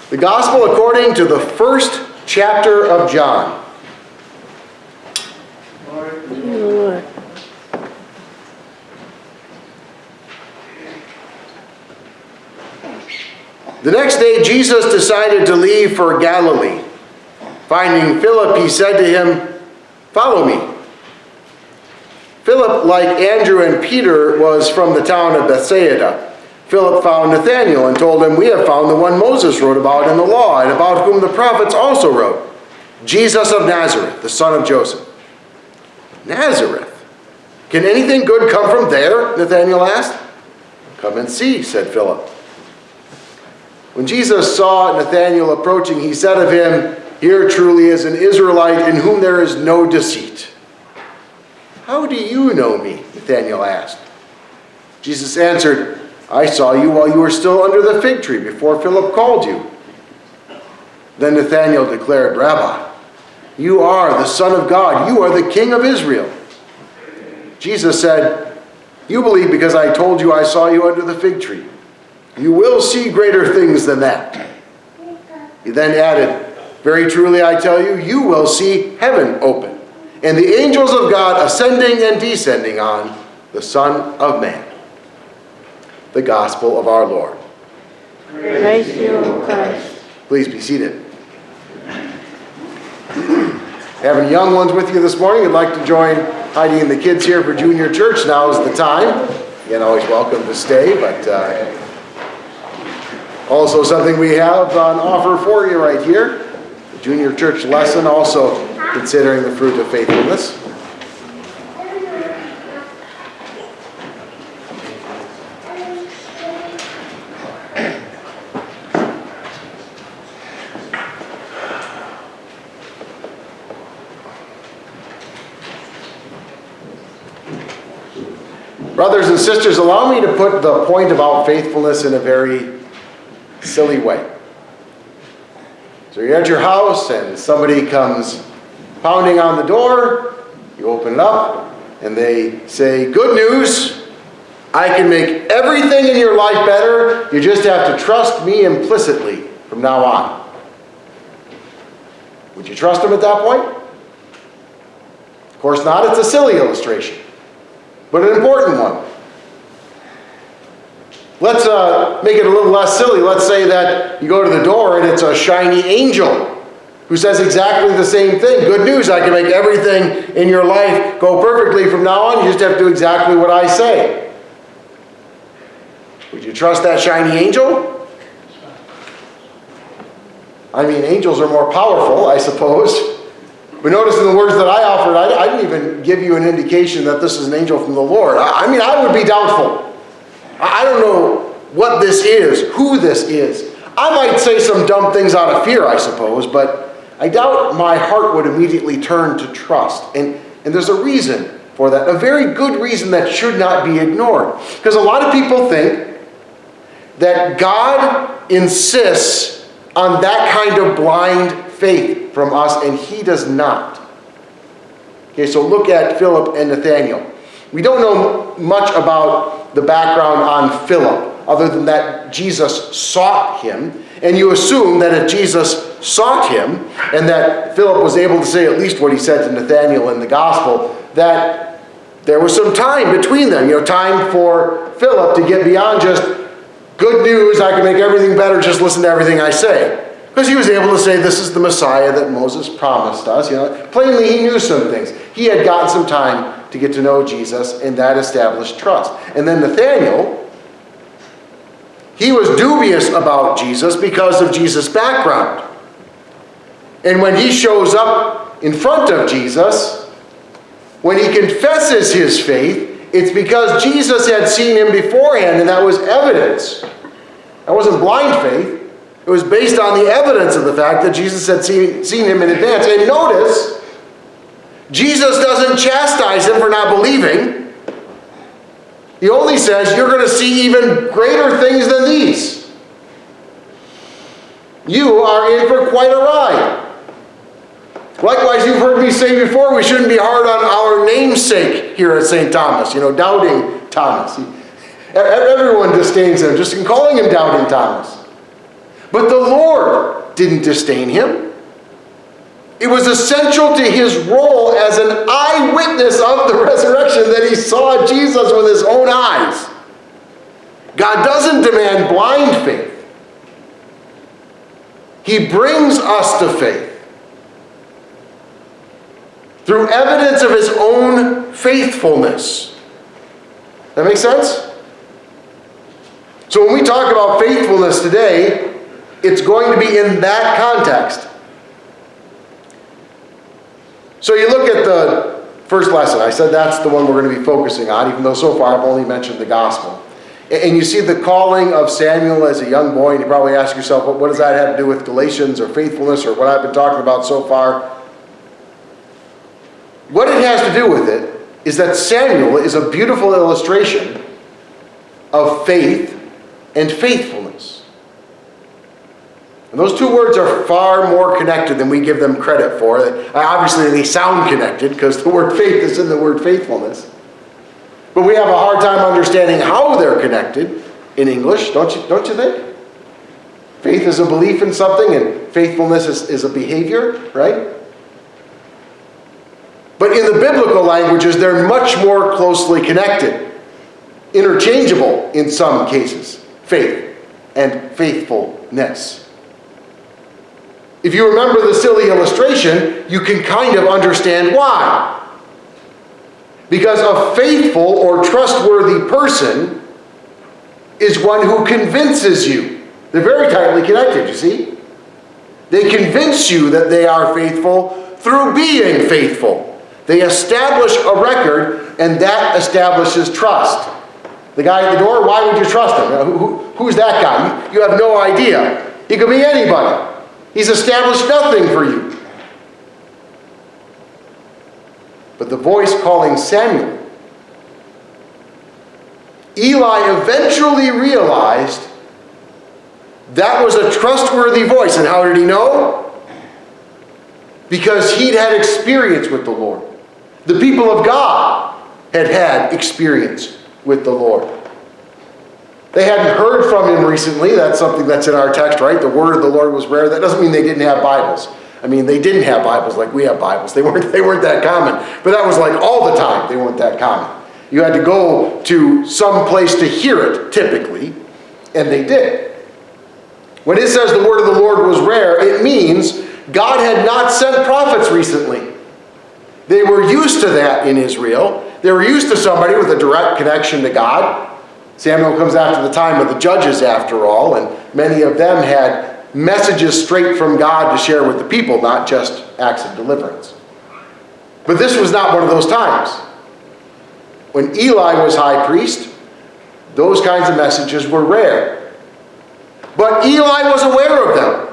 The Gospel according to the first chapter of John. Lord. The next day, Jesus decided to leave for Galilee. Finding Philip, he said to him, "Follow me." Philip, like Andrew and Peter, was from the town of Bethsaida. Philip found Nathanael and told him, "We have found the one Moses wrote about in the law, and about whom the prophets also wrote, Jesus of Nazareth, the son of Joseph." "Nazareth? Can anything good come from there?" Nathanael asked. "Come and see," said Philip. When Jesus saw Nathanael approaching, he said of him, "Here truly is an Israelite in whom there is no deceit." "How do you know me?" Nathanael asked. Jesus answered, "I saw you while you were still under the fig tree before Philip called you." Then Nathanael declared, "Rabbi, you are the Son of God. You are the King of Israel." Jesus said, "You believe because I told you I saw you under the fig tree. You will see greater things than that." He then added, "Very truly I tell you, you will see heaven open, and the angels of God ascending and descending on the Son of Man." The Gospel of our Lord. Praise you, O Christ. Please be seated. Having young ones with you this morning, you'd like to join Heidi and the kids here for junior church, now is the time. Again, always welcome to stay, but also something we have on offer for you right here. The junior church lesson, also considering the fruit of faithfulness. Brothers and sisters, allow me to put the point about faithfulness in a very silly way. So you're at your house and somebody comes pounding on the door, you open it up, and they say, "Good news, I can make everything in your life better, you just have to trust me implicitly from now on." Would you trust them at that point? Of course not, it's a silly illustration, but an important one. Let's make it a little less silly. Let's say that you go to the door and it's a shiny angel who says exactly the same thing. "Good news, I can make everything in your life go perfectly from now on. You just have to do exactly what I say." Would you trust that shiny angel? I mean, angels are more powerful, I suppose. But notice in the words that I offered, I didn't even give you an indication that this is an angel from the Lord. I mean, I would be doubtful. I don't know what this is, who this is. I might say some dumb things out of fear, I suppose, but I doubt my heart would immediately turn to trust. And there's a reason for that, a very good reason that should not be ignored. Because a lot of people think that God insists on that kind of blind faith from us, and he does not. Okay, so look at Philip and Nathanael. We don't know much about the background on Philip, other than that Jesus sought him. And you assume that if Jesus sought him, and that Philip was able to say at least what he said to Nathanael in the gospel, that there was some time between them, time for Philip to get beyond just, "Good news, I can make everything better, just listen to everything I say." Because he was able to say, "This is the Messiah that Moses promised us." Plainly he knew some things. He had gotten some time to get to know Jesus, and that established trust. And then Nathanael, he was dubious about Jesus because of Jesus' background. And when he shows up in front of Jesus, when he confesses his faith, it's because Jesus had seen him beforehand, and that was evidence. That wasn't blind faith. It was based on the evidence of the fact that Jesus had seen him in advance. And notice, Jesus doesn't chastise him for not believing. He only says, "You're going to see even greater things than these. You are in for quite a ride." Likewise, you've heard me say before, we shouldn't be hard on our namesake here at St. Thomas, doubting Thomas. Everyone disdains him, just in calling him Doubting Thomas. But the Lord didn't disdain him. It was essential to his role as an eyewitness of the resurrection that he saw Jesus with his own eyes. God doesn't demand blind faith. He brings us to faith through evidence of his own faithfulness. That make sense? So when we talk about faithfulness today, it's going to be in that context. So you look at the first lesson. I said that's the one we're going to be focusing on, even though so far I've only mentioned the gospel. And you see the calling of Samuel as a young boy, and you probably ask yourself, what does that have to do with Galatians or faithfulness or what I've been talking about so far? What it has to do with it is that Samuel is a beautiful illustration of faith and faithfulness. And those two words are far more connected than we give them credit for. Obviously, they sound connected because the word faith is in the word faithfulness. But we have a hard time understanding how they're connected in English, don't you think? Faith is a belief in something and faithfulness is a behavior, right? But in the biblical languages, they're much more closely connected. Interchangeable in some cases. Faith and faithfulness. If you remember the silly illustration, you can kind of understand why. Because a faithful or trustworthy person is one who convinces you. They're very tightly connected, you see? They convince you that they are faithful through being faithful. They establish a record, and that establishes trust. The guy at the door, why would you trust him? Who's that guy? You have no idea. He could be anybody. He's established nothing for you. But the voice calling Samuel, Eli eventually realized that was a trustworthy voice. And how did he know? Because he'd had experience with the Lord. The people of God had had experience with the Lord. They hadn't heard from him recently. That's something that's in our text, right? The word of the Lord was rare. That doesn't mean they didn't have Bibles. I mean, they didn't have Bibles like we have Bibles. They weren't that common. But that was like all the time. They weren't that common. You had to go to some place to hear it, typically. And they did. When it says the word of the Lord was rare, it means God had not sent prophets recently. They were used to that in Israel. They were used to somebody with a direct connection to God. Samuel comes after the time of the judges, after all, and many of them had messages straight from God to share with the people, not just acts of deliverance. But this was not one of those times. When Eli was high priest, those kinds of messages were rare. But Eli was aware of them.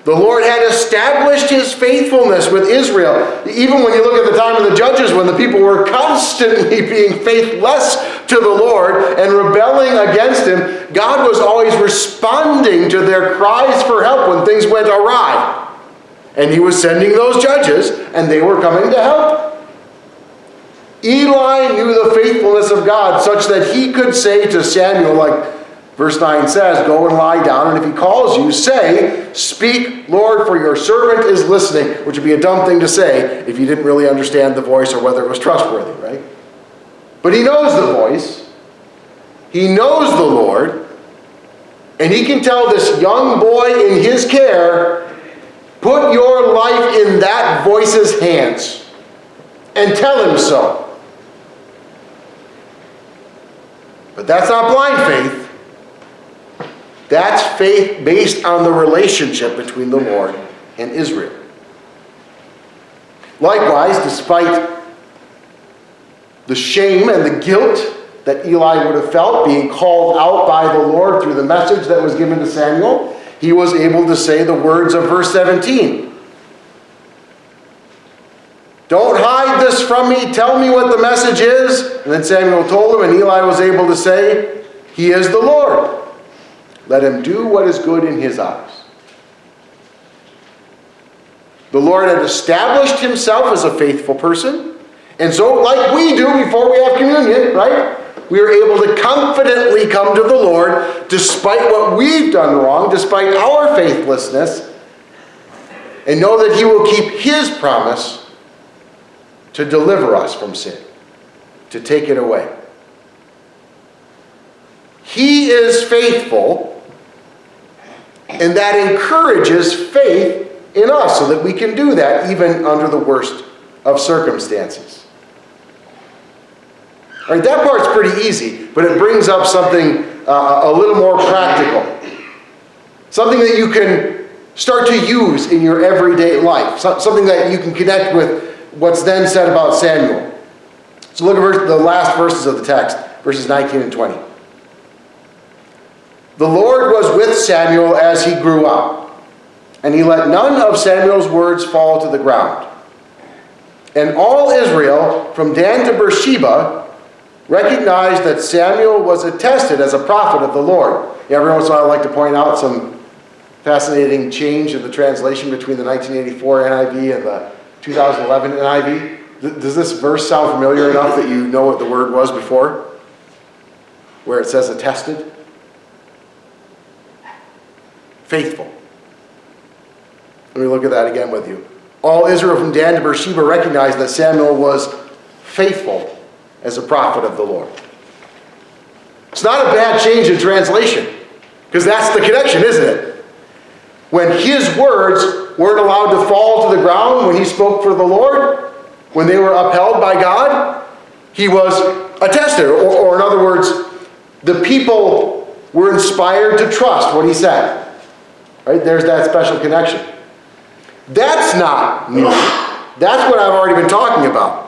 The Lord had established his faithfulness with Israel. Even when you look at the time of the judges, when the people were constantly being faithless to the Lord and rebelling against him, God was always responding to their cries for help when things went awry. And he was sending those judges, and they were coming to help. Eli knew the faithfulness of God such that he could say to Samuel, like verse 9 says, go and lie down, and if he calls you, say, speak, Lord, for your servant is listening, which would be a dumb thing to say if you didn't really understand the voice or whether it was trustworthy, right? But he knows the voice. He knows the Lord. And he can tell this young boy in his care, put your life in that voice's hands and tell him so. But that's not blind faith. That's faith based on the relationship between the Lord and Israel. Likewise, despite the shame and the guilt that Eli would have felt being called out by the Lord through the message that was given to Samuel, he was able to say the words of verse 17. Don't hide this from me. Tell me what the message is. And then Samuel told him, and Eli was able to say, he is the Lord. Let him do what is good in his eyes. The Lord had established himself as a faithful person. And so, like we do before we have communion, right? we are able to confidently come to the Lord despite what we've done wrong, despite our faithlessness, and know that he will keep his promise to deliver us from sin, to take it away. He is faithful, and that encourages faith in us so that we can do that even under the worst of circumstances. All right, that part's pretty easy, but it brings up something a little more practical. Something that you can start to use in your everyday life. Something that you can connect with what's then said about Samuel. So look at the last verses of the text, verses 19 and 20. The Lord was with Samuel as he grew up, and he let none of Samuel's words fall to the ground. And all Israel, from Dan to Beersheba, recognized that Samuel was attested as a prophet of the Lord. Every once in a while I like to point out some fascinating change in the translation between the 1984 NIV and the 2011 NIV. Does this verse sound familiar enough that you know what the word was before? Where it says attested? Faithful. Let me look at that again with you. All Israel from Dan to Beersheba recognized that Samuel was faithful as a prophet of the Lord. It's not a bad change in translation, because that's the connection, isn't it? When his words weren't allowed to fall to the ground when he spoke for the Lord, when they were upheld by God, he was attested. Or in other words, the people were inspired to trust what he said. Right? There's that special connection. That's not new. That's what I've already been talking about.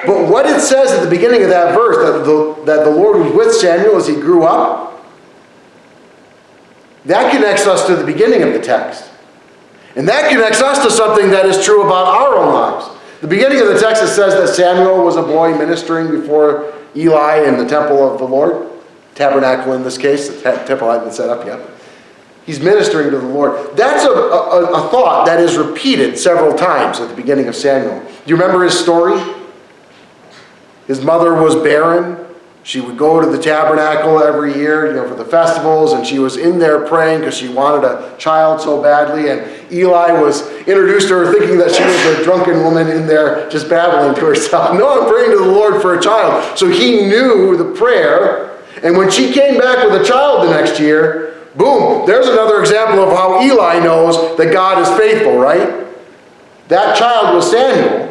But what it says at the beginning of that verse, that the Lord was with Samuel as he grew up, that connects us to the beginning of the text. And that connects us to something that is true about our own lives. The beginning of the text, it says that Samuel was a boy ministering before Eli in the temple of the Lord. Tabernacle in this case. The temple hadn't been set up yet. He's ministering to the Lord. That's a thought that is repeated several times at the beginning of Samuel. Do you remember his story? His mother was barren. She would go to the tabernacle every year, for the festivals, and she was in there praying because she wanted a child so badly. And Eli was introduced to her thinking that she was a drunken woman in there just babbling to herself. No, I'm praying to the Lord for a child. So he knew the prayer. And when she came back with a child the next year, boom, there's another example of how Eli knows that God is faithful, right? That child was Samuel.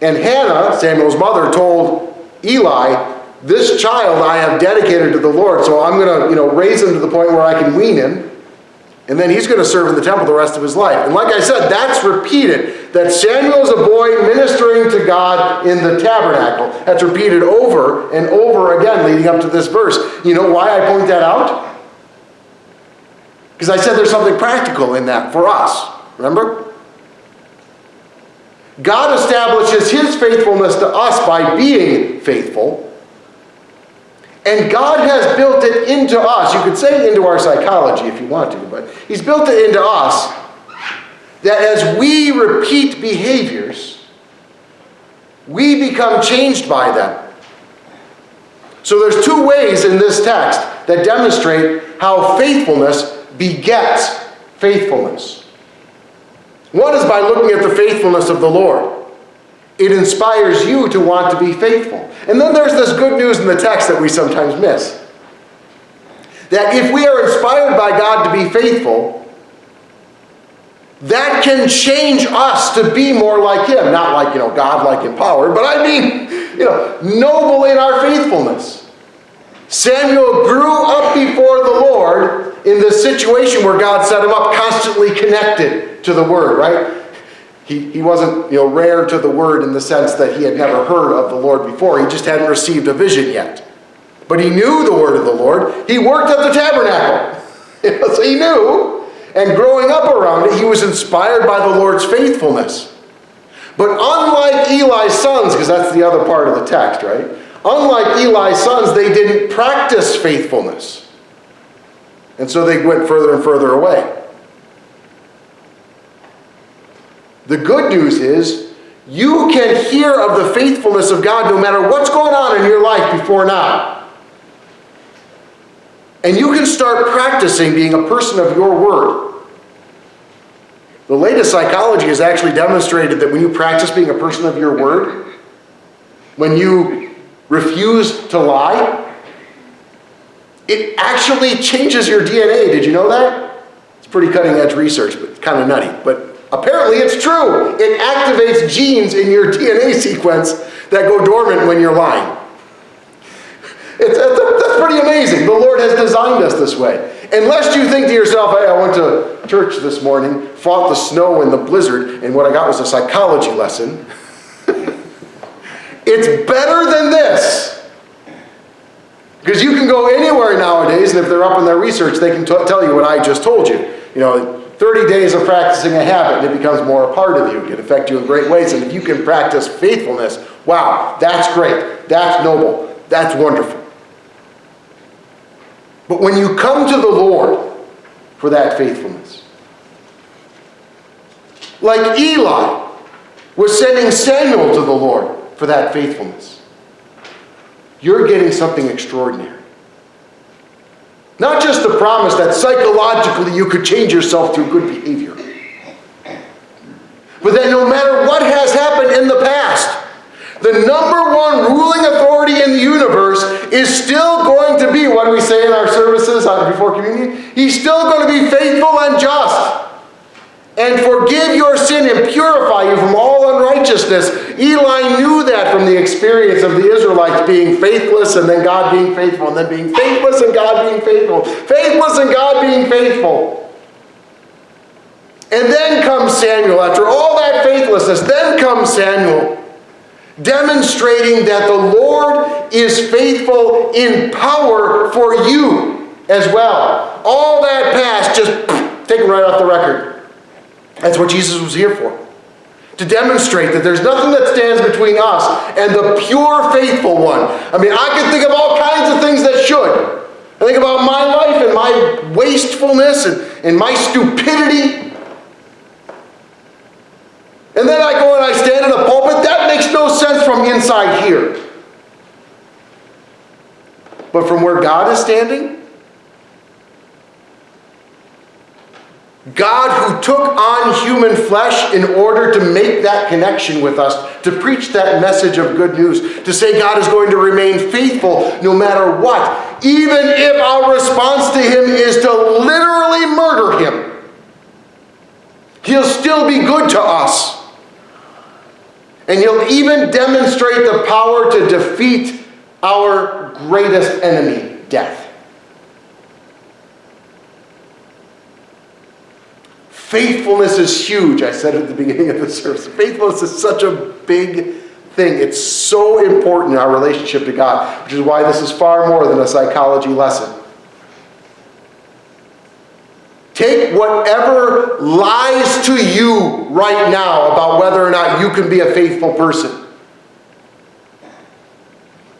And Hannah, Samuel's mother, told Eli, this child I have dedicated to the Lord, so I'm going to raise him to the point where I can wean him, and then he's going to serve in the temple the rest of his life. And like I said, that's repeated, that Samuel's a boy ministering to God in the tabernacle. That's repeated over and over again leading up to this verse. You know why I point that out? Because I said there's something practical in that for us. Remember? God establishes his faithfulness to us by being faithful. And God has built it into us. You could say into our psychology if you want to, but he's built it into us that as we repeat behaviors, we become changed by them. So there's two ways in this text that demonstrate how faithfulness begets faithfulness. One is by looking at the faithfulness of the Lord. It inspires you to want to be faithful. And then there's this good news in the text that we sometimes miss. That if we are inspired by God to be faithful, that can change us to be more like him. Not like, God-like in power, but I mean, noble in our faithfulness. Samuel grew up before the Lord in this situation where God set him up constantly connected to the Word, right? He wasn't, rare to the Word in the sense that he had never heard of the Lord before. He just hadn't received a vision yet. But he knew the Word of the Lord. He worked at the tabernacle. So he knew. And growing up around it, he was inspired by the Lord's faithfulness. But unlike Eli's sons, because that's the other part of the text, right? Unlike Eli's sons, they didn't practice faithfulness. And so they went further and further away. The good news is you can hear of the faithfulness of God no matter what's going on in your life before now. And you can start practicing being a person of your word. The latest psychology has actually demonstrated that when you practice being a person of your word, when you refuse to lie, it actually changes your DNA. Did you know that? It's pretty cutting edge research, but kind of nutty. But apparently it's true. It activates genes in your DNA sequence that go dormant when you're lying. That's pretty amazing. The Lord has designed us this way. Unless you think to yourself, hey, I went to church this morning, fought the snow and the blizzard, and what I got was a psychology lesson. It's better than this. Because you can go anywhere nowadays, and if they're up in their research, they can tell you what I just told you. 30 days of practicing a habit, and it becomes more a part of you. It can affect you in great ways. And if you can practice faithfulness, wow, that's great. That's noble. That's wonderful. But when you come to the Lord for that faithfulness, like Eli was sending Samuel to the Lord for that faithfulness, you're getting something extraordinary. Not just the promise that psychologically you could change yourself through good behavior, but that no matter what has happened in the past, the number one ruling authority in the universe is still going to be, what do we say in our services before communion? He's still going to be faithful and just and forgive your sin and purify you from all unrighteousness. Eli knew that from the experience of the Israelites being faithless and then God being faithful, and then being faithless and God being faithful, faithless and God being faithful. And then comes Samuel. After all that faithlessness, then comes Samuel, demonstrating that the Lord is faithful in power for you as well. All that past, just taken right off the record. That's what Jesus was here for. To demonstrate that there's nothing that stands between us and the pure faithful one. I mean, I can think of all kinds of things that should. I think about my life and my wastefulness and my stupidity. And then I go and I stand in a pulpit. That makes no sense from inside here. But from where God is standing, God who took on human flesh in order to make that connection with us, to preach that message of good news, to say God is going to remain faithful no matter what, even if our response to him is to literally murder him. He'll still be good to us. And he'll even demonstrate the power to defeat our greatest enemy, death. Faithfulness is huge. I said at the beginning of the service. Faithfulness is such a big thing. It's so important in our relationship to God, which is why this is far more than a psychology lesson. Take whatever lies to you right now about whether or not you can be a faithful person,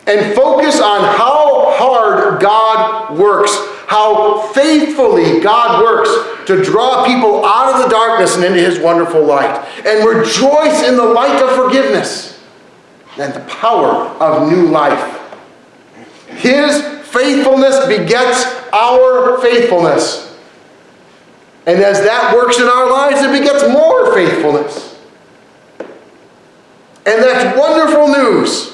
and focus on how hard God works, how faithfully God works to draw people out of the darkness and into his wonderful light. And rejoice in the light of forgiveness and the power of new life. His faithfulness begets our faithfulness. And as that works in our lives, it begets more faithfulness. And that's wonderful news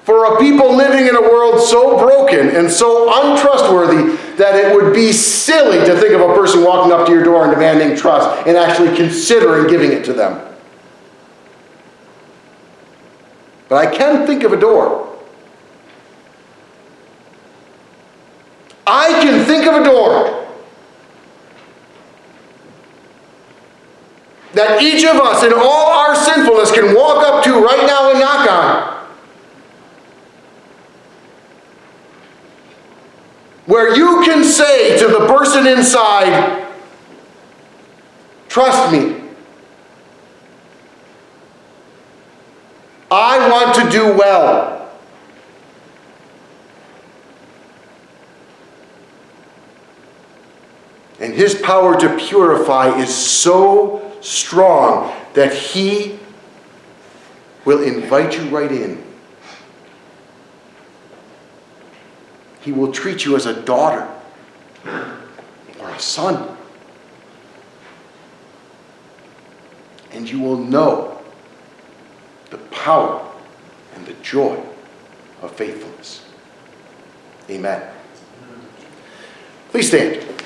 for a people living in a world so broken and so untrustworthy that it would be silly to think of a person walking up to your door and demanding trust and actually considering giving it to them. But I can think of a door. I can think of a door that each of us in all our sinfulness can walk up to right now and knock on. Where you can say to the person inside, trust me. I want to do well. And his power to purify is so strong that he will invite you right in. He will treat you as a daughter or a son. And you will know the power and the joy of faithfulness. Amen. Please stand.